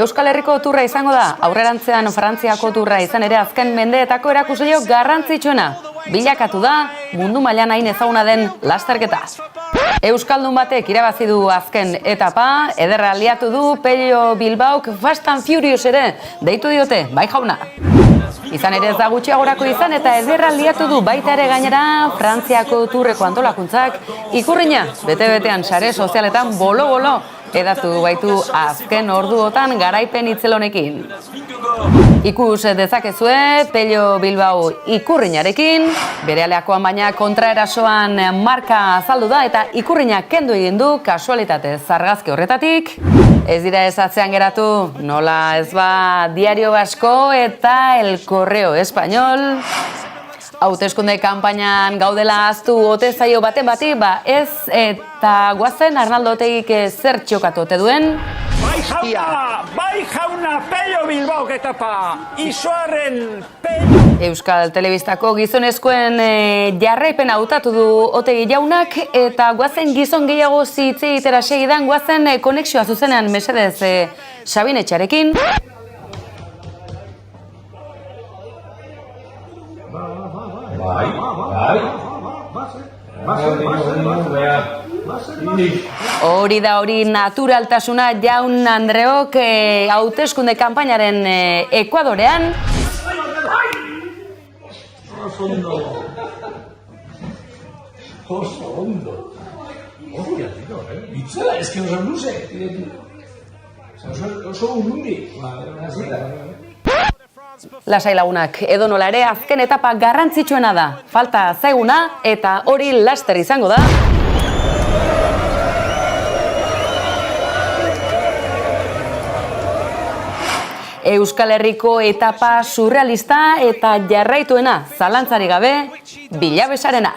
Euskal Herriko turra izango da, aurrerantzean Frantziako turra izan ere azken mendeetako erakusleio garrantzitsuena. Bilakatu da, mundu mailan hain ezaguna den lasterketa. Euskaldun batek irabazi du azken etapa, ederra aliatu du Pello Bilbaok Fast and Furious ere, deitu diote, bai jauna. Izan ere ez da gutxiagorako izan eta ederra liatu du baita ere gainera Frantziako turreko antolakuntzak ikurrina bete-betean sare sozialetan bolo-bolo edatu baitu azken orduotan garaipen itzelonekin. Ikus dezakezue Pello Bilbao ikurrinarekin, berealeakoan baina kontraerasoan marka azaldu da eta ikurrina kendu egin du kasualitate zargazki horretatik. Ez dira ez atzean geratu, nola ez ba Diario Vasco eta El Correo Español. Hauteskunde kanpainan gaudela ahaztu ote zaio baten bati, ba ez eta guazen Arnaldo Otegik zer txokatu ote duen. Bai jauna, Pello Bilbao etapa, izoarren Pello. Euskal Telebistako gizonezkoen jarraipena hautatu du Otegi jaunak eta guazen gizon gehiago zitze egitera segidan guazen konexioa zuzenean mesedez Sabin Etxarekin. Hori da hori naturaltasuna Jaun Andreok hauteskunde kanpainaren Ekuadorean. Oso ondo. Hostia, tío, Itzela, es que oso luze. Oso urundi. Lasai lagunak, edonola ere azken etapa garrantzitsuena da. Falta zaiguna eta hori laster izango da. Euskal Herriko etapa surrealista eta jarraituena, zalantzarik gabe, Bilabesarena.